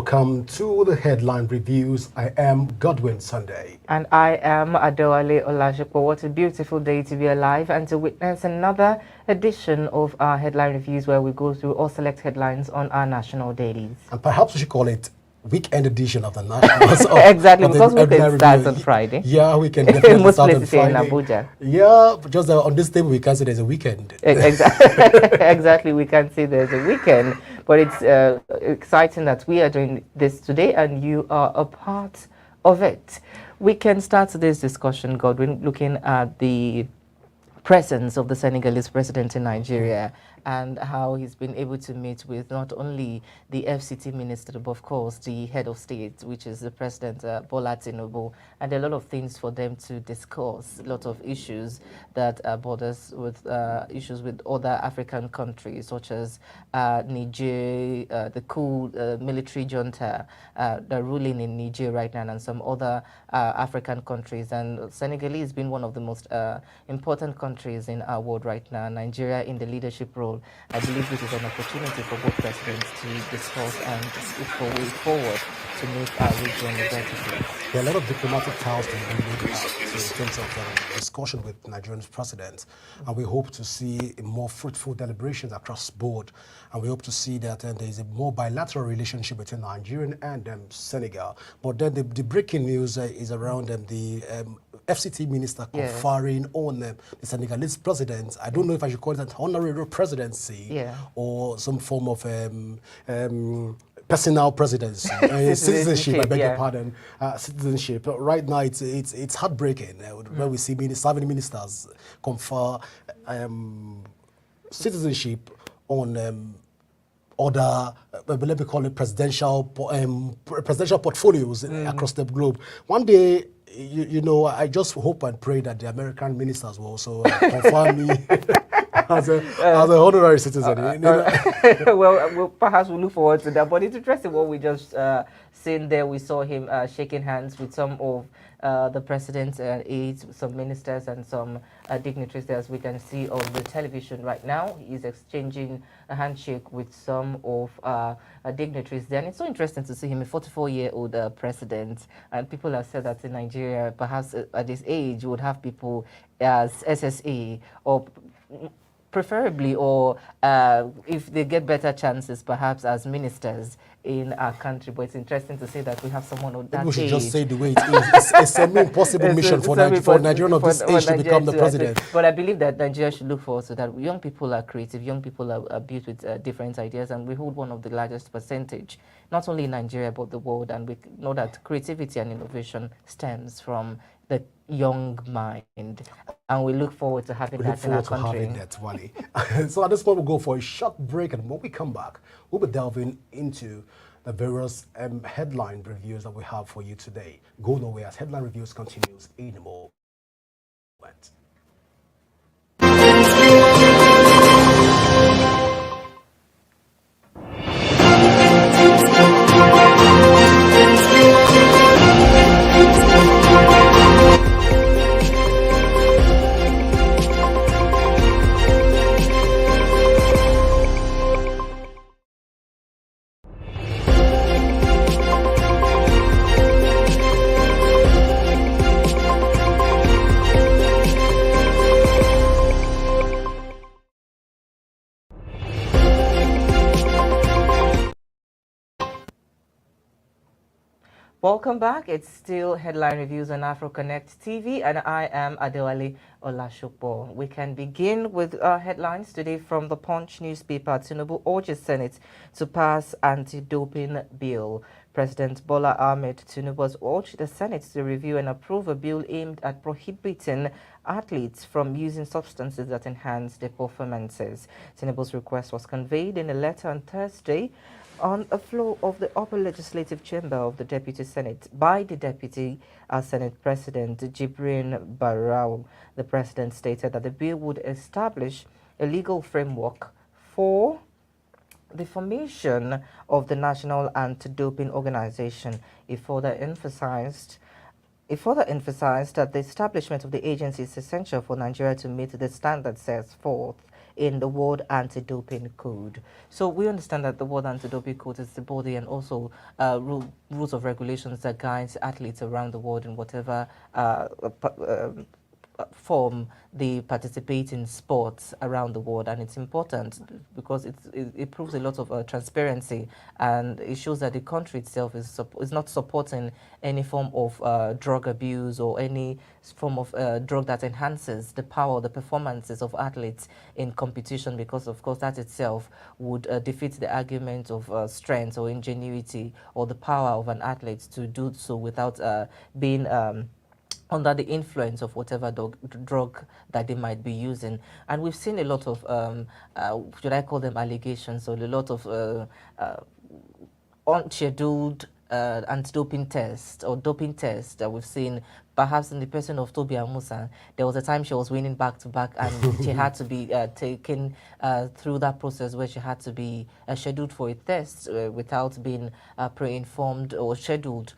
welcome to the headline reviews. I am Godwin Sunday. And I am Adewale Olajupo. What a beautiful day to be alive and to witness another edition of our headline reviews where we go through all select headlines on our national dailies. And perhaps we should call it weekend edition of the nationals. Exactly, because weekend starts on Friday. Yeah, we can definitely Most start on places here in Friday. Abuja. Yeah, just on this table we can say there's a weekend. Exactly, we can say there's a weekend, but it's exciting that we are doing this today and you are a part of it. We can start today's discussion, Godwin, looking at the presence of the Senegalese president in Nigeria and how he's been able to meet with not only the FCT minister, but of course the head of state, which is the president Bola Tinubu, and a lot of things for them to discuss, a lot of issues that borders with issues with other African countries, such as Niger, the coup military junta, the ruling in Niger right now, and some other African countries. And Senegal has been one of the most important countries in our world right now, Nigeria in the leadership role. I believe this is an opportunity for both presidents to discuss and look for way forward to make our region a better place. There are a lot of diplomatic ties to be made in terms of discussion with Nigerian presidents, and we hope to see more fruitful deliberations across board, and we hope to see that there is a more bilateral relationship between Nigeria and Senegal. But then the breaking news is around the FCT minister conferring on the Senegalese president. I don't know if I should call it an honorary presidency or some form of personal presidency, citizenship. I beg your pardon, citizenship. But right now, it's heartbreaking when we see 7 ministers confer citizenship on other, let me call it presidential portfolios across the globe. One day, you know, I just hope and pray that the American ministers will also confirm me as a honorary citizen. Well, perhaps we'll look forward to that. But it's interesting what we just seen there. We saw him shaking hands with some of the president's aides, some ministers, and some dignitaries there, as we can see on the television right now. He's exchanging a handshake with some of dignitaries there. And it's so interesting to see him, a 44-year-old president. And people have said that in Nigeria, perhaps at this age, you would have people as SSA or preferably, or if they get better chances, perhaps as ministers in our country. But it's interesting to say that we have someone of that age. We should just say the way it is. It's a semi-impossible mission for Nigerian of this age to become the president. But I believe that Nigeria should look forward to that. Young people are creative. Young people are built with different ideas, and we hold one of the largest percentage, not only in Nigeria, but the world. And we know that creativity and innovation stems from the young mind, and we look forward to having that in our country. So at this point, we'll go for a short break, and when we come back, we'll be delving into the various headline reviews that we have for you today. Go nowhere as headline reviews continues in a moment. Welcome back. It's still headline reviews on AfroConnect TV, and I am Adewale Olajupo. We can begin with our headlines today from the Punch newspaper. Tinubu urges Senate to pass anti-doping bill. President Bola Ahmed Tinubu has urged the Senate to review and approve a bill aimed at prohibiting athletes from using substances that enhance their performances. Tinubu's request was conveyed in a letter on Thursday on a floor of the upper legislative chamber of the Deputy Senate by the Deputy Senate President Jibrin Barau. The President stated that the bill would establish a legal framework for the formation of the National Anti-Doping Organization. It further emphasized that the establishment of the agency is essential for Nigeria to meet the standards set forth in the World Anti-Doping Code. So we understand that the World Anti-Doping Code is the body and also rules of regulations that guides athletes around the world in whatever form they participate in sports around the world, and it's important because it proves a lot of transparency, and it shows that the country itself is not supporting any form of drug abuse or any form of drug that enhances the power, the performances of athletes in competition, because of course that itself would defeat the argument of strength or ingenuity or the power of an athlete to do so without being under the influence of whatever drug that they might be using. And we've seen a lot of, should I call them allegations, or a lot of unscheduled anti-doping tests or doping tests that we've seen, perhaps in the person of Toby Amusan. There was a time she was winning back-to-back and she had to be taken through that process where she had to be scheduled for a test without being pre-informed or scheduled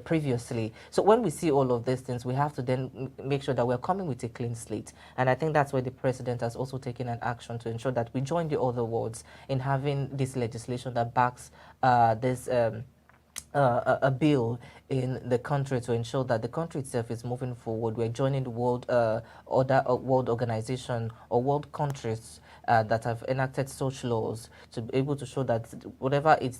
previously. So when we see all of these things, we have to then make sure that we're coming with a clean slate. And I think that's where the president has also taken an action to ensure that we join the other worlds in having this legislation that backs this a bill in the country to ensure that the country itself is moving forward. We're joining the world world organization or world countries that have enacted such laws to be able to show that whatever it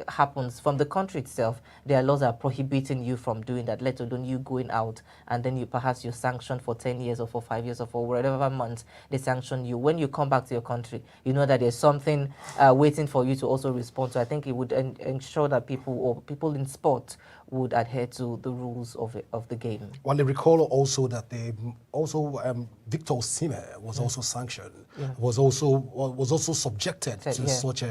happens from the country itself, there are laws that are prohibiting you from doing that, let alone you going out and then you perhaps you're sanctioned for 10 years or for 5 years or for whatever months they sanction you. When you come back to your country, you know that there's something waiting for you to also respond to. I think it would ensure that people in sport would adhere to the rules of the game. Well, they recall also that Victor Osimhen was also sanctioned, was also subjected to such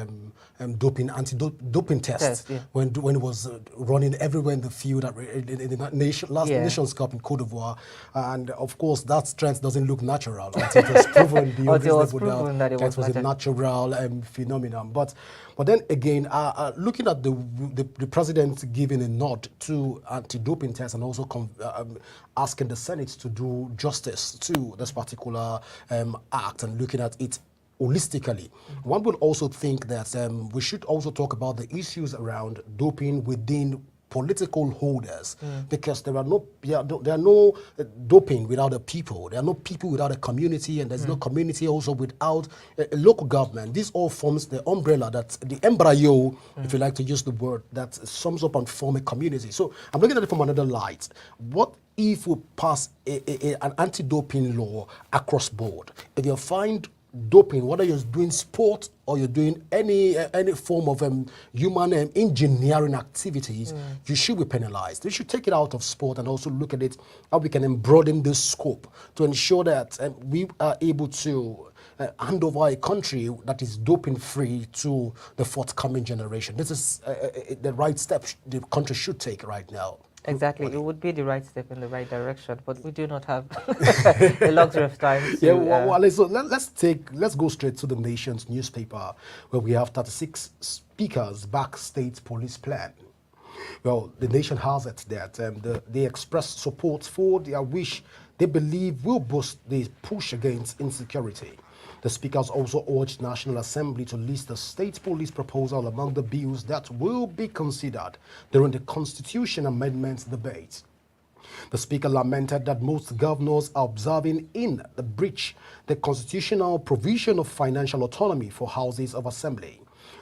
anti-doping test when he was running everywhere in the field in the Nations Cup in Cote d'Ivoire, and of course that strength doesn't look natural until it was proven beyond reasonable doubt that it was a natural phenomenon. But then again, looking at the president giving a nod to anti-doping tests and also asking the Senate to do justice to this particular act and looking at it holistically, one would also think that we should also talk about the issues around doping within political holders, because there are no doping without a people. There are no people without a community, and there's no community also without a local government. This all forms the umbrella, that's the embryo, if you like to use the word, that sums up and form a community. So I'm looking at it from another light. What if we pass an anti-doping law across board? If you find doping, whether you're doing sport or you're doing any form of human engineering activities, you should be penalized. We should take it out of sport and also look at it how we can broaden this scope to ensure that we are able to hand over a country that is doping free to the forthcoming generation. This is the right step the country should take right now. Exactly, it would be the right step in the right direction, but we do not have the luxury of time. So let's go straight to the Nation's newspaper, where we have 36 speakers back state police plan. Well, the Nation has it that they express support for their wish they believe will boost the push against insecurity. The speakers also urged National Assembly to list the state police proposal among the bills that will be considered during the Constitution Amendment debate. The speaker lamented that most governors are observing in the breach the constitutional provision of financial autonomy for houses of assembly.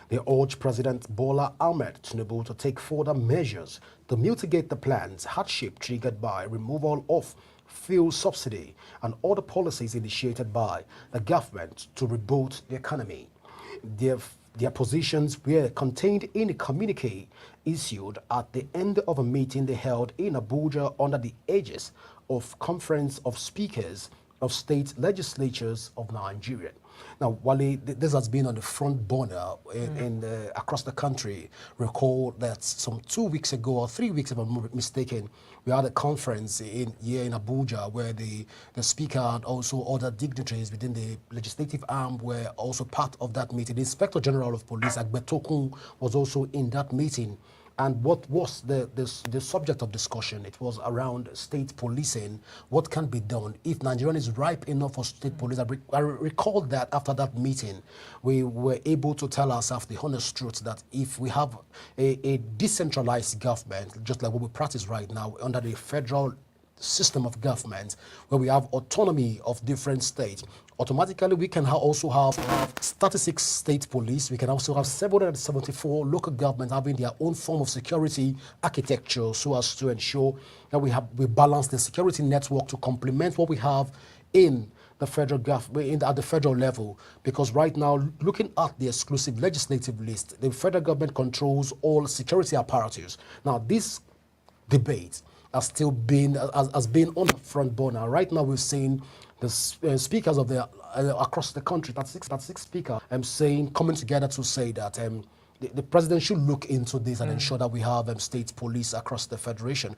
They urged President Bola Ahmed Tinubu to take further measures to mitigate the plan's hardship triggered by removal of fuel subsidy and other policies initiated by the government to reboot the economy. Their positions were contained in a communique issued at the end of a meeting they held in Abuja under the aegis of Conference of Speakers of State Legislatures of Nigeria. Now, Wale, this has been on the front burner across the country. Recall that some 2 weeks ago, or 3 weeks if I'm not mistaken, we had a conference here in Abuja where the speaker and also other dignitaries within the legislative arm were also part of that meeting. The Inspector General of Police, Agbetokun, was also in that meeting. And what was the subject of discussion? It was around state policing. What can be done if Nigeria is ripe enough for state police? I recall that after that meeting, we were able to tell ourselves the honest truth that if we have a decentralized government, just like what we practice right now under the federal system of government, where we have autonomy of different states, automatically we can also have 36 state police. We can also have 774 local governments having their own form of security architecture, so as to ensure that we balance the security network to complement what we have in the federal government at the federal level. Because right now, looking at the exclusive legislative list, the federal government controls all security apparatus. Now, this debate has still been on the front burner. Right now, we've seen the speakers of the across the country, that's six speakers, coming together to say that the president should look into this and ensure that we have state police across the federation.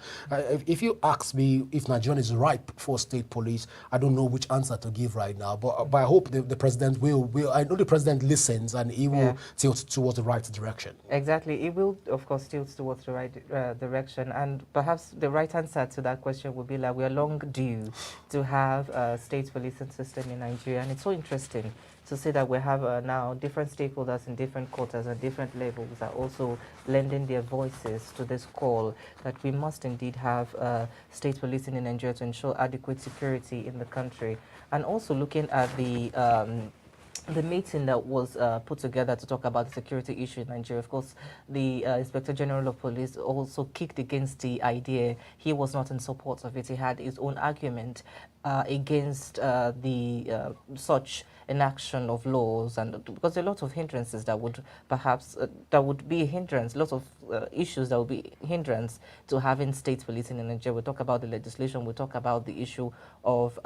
If you ask me if Nigeria is ripe for state police, I don't know which answer to give right now. But I hope the president will. I know the president listens and he will tilt towards the right direction. Exactly, it will of course tilt towards the right direction, and perhaps the right answer to that question would be like we are long due to have a state policing system in Nigeria, and it's so interesting to see that we have now different stakeholders in different quarters and different levels are also lending their voices to this call that we must indeed have state policing in Nigeria to ensure adequate security in the country. And also looking at the meeting that was put together to talk about the security issue in Nigeria. Of course, the Inspector General of Police also kicked against the idea. He was not in support of it. He had his own argument against the such inaction of laws, and because there are a lot of hindrances that would perhaps that would be a hindrance, lots of issues that would be hindrance to having state policing in Nigeria. We'll talk about the legislation, we'll talk about the issue of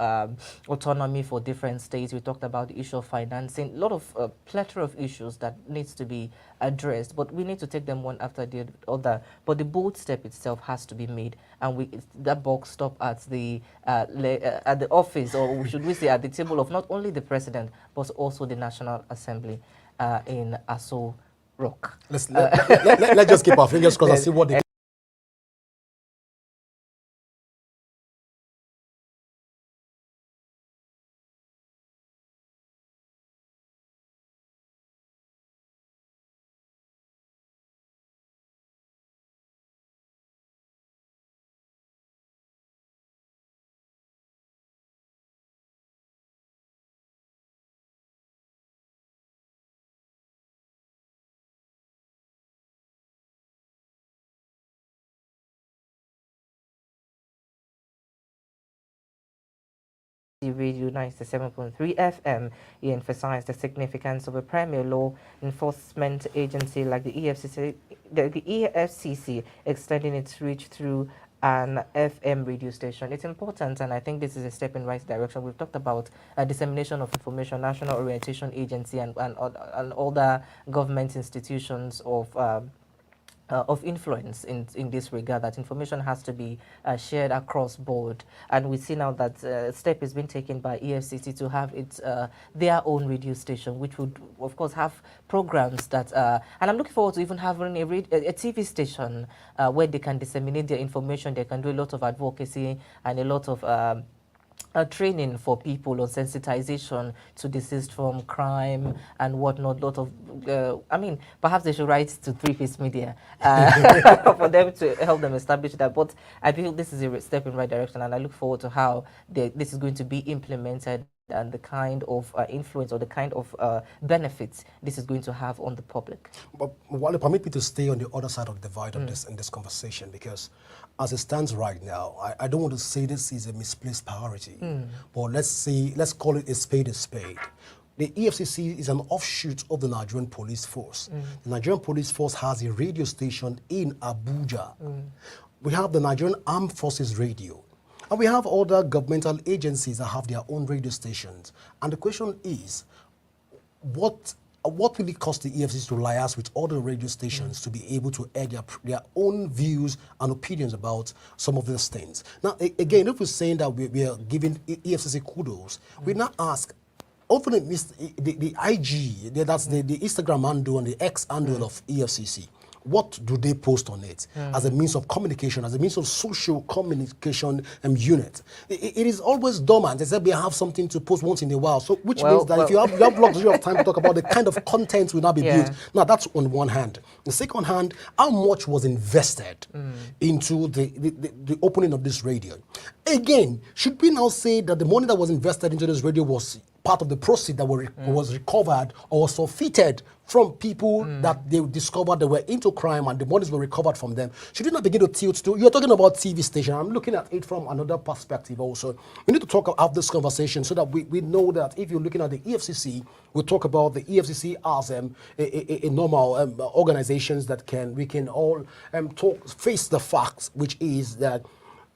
autonomy for different states, we talked about the issue of financing, a lot of plethora of issues that needs to be addressed, but we need to take them one after the other. But the bold step itself has to be made, and that box stop at the office, or should we say at the table of not only the president but also the National Assembly in Aso Rock. Let's just keep our fingers crossed and see what they Radio 97.3 FM, he emphasized the significance of a premier law enforcement agency like the EFCC extending its reach through an FM radio station. It's important, and I think this is a step in the right direction. We've talked about dissemination of information, National Orientation Agency, and other government institutions of influence in this regard, that information has to be shared across board. And we see now that a step has been taken by EFCC to have their own radio station, which would of course have programs that and I'm looking forward to even having a TV station where they can disseminate their information. They can do a lot of advocacy and a lot of training for people on sensitization to desist from crime and whatnot. Lot of, I mean, perhaps they should write to Three Piece Media for them to help them establish that. But I feel this is a step in the right direction, and I look forward to how this is going to be implemented and the kind of influence or the kind of benefits this is going to have on the public. But Wale, permit me to stay on the other side of the divide in this conversation, because as it stands right now, I don't want to say this is a misplaced priority, but let's call it a spade a spade. The EFCC is an offshoot of the Nigerian Police Force. The Nigerian Police Force has a radio station in Abuja. We have the Nigerian Armed Forces Radio. And we have other governmental agencies that have their own radio stations. And the question is, what will it cost the EFCC to liaise with other radio stations to be able to air their own views and opinions about some of these things? Now, again, if we're saying that we are giving EFCC kudos, we now ask, often the IG, that's the Instagram handle and the X handle of EFCC, what do they post on it as a means of communication, as a means of social communication unit? It is always dormant, except we have something to post once in a while. So, which means that if you have luxury of time to talk about the kind of content will now be built. Now, that's on one hand. The second hand, how much was invested into the opening of this radio? Again, should we now say that the money that was invested into this radio was part of the proceeds that was recovered or forfeited from people that they discovered they were into crime and the monies were recovered from them? Should we not begin to tilt to, you're talking about TV station, I'm looking at it from another perspective also. We need to have this conversation so that we know that if you're looking at the EFCC, we'll talk about the EFCC as a normal organizations that we can all face the facts, which is that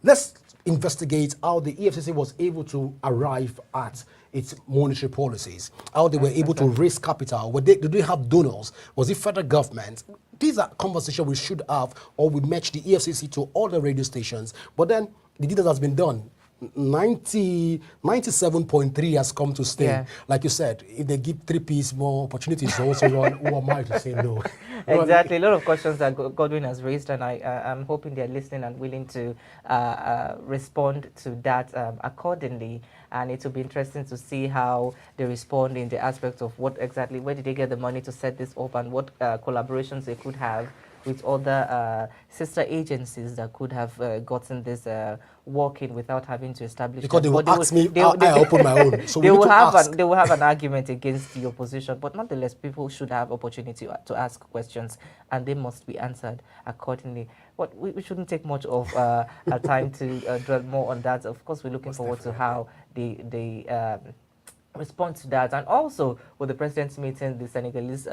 let's investigate how the EFCC was able to arrive at its monetary policies, how they were able to raise capital. Did they have donors? Was it federal government? These are conversations we should have, or we match the EFCC to all the radio stations. But then the deed has been done. 97.3 has come to stay. Yeah. Like you said, if they give 3Ps more opportunities to also run, who am I to say no? Exactly. A lot of questions that Godwin has raised, and I'm hoping they're listening and willing to respond to that accordingly. And it will be interesting to see how they respond in the aspect of where did they get the money to set this up, and what collaborations they could have with other sister agencies that could have gotten this working without having to establish. Because they will ask me, I open my own. So they will have an argument against the opposition, but nonetheless, people should have opportunity to ask questions, and they must be answered accordingly. But we shouldn't take much of our time to dwell more on that. Of course, we're looking forward to how they respond to that, and also with the president's meeting, the Senegalese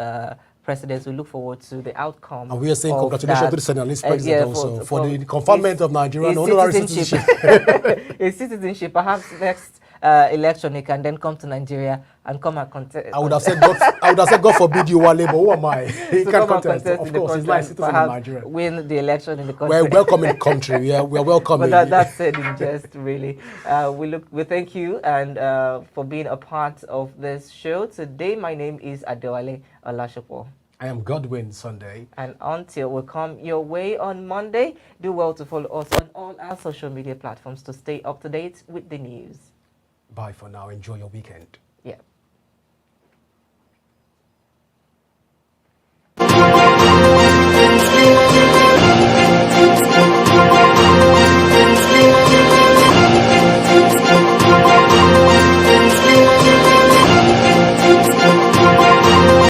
presidents, we look forward to the outcome. And we are saying congratulations to the Senegalese president also for the conferment of Nigeria and honorary citizenship. His citizenship, perhaps next election he can then come to Nigeria and come and contest. I would have said God forbid you, Wale, but who am I? He so can contest. Of course, he's like a citizen of Nigeria. Win the election in the country. We're welcoming country. Yeah, we're welcoming. But that's said in jest, really. We thank you and for being a part of this show today. My name is Adewale Olashopo. I am Godwin Sunday. And until we come your way on Monday, do well to follow us on all our social media platforms to stay up to date with the news. Bye for now. Enjoy your weekend.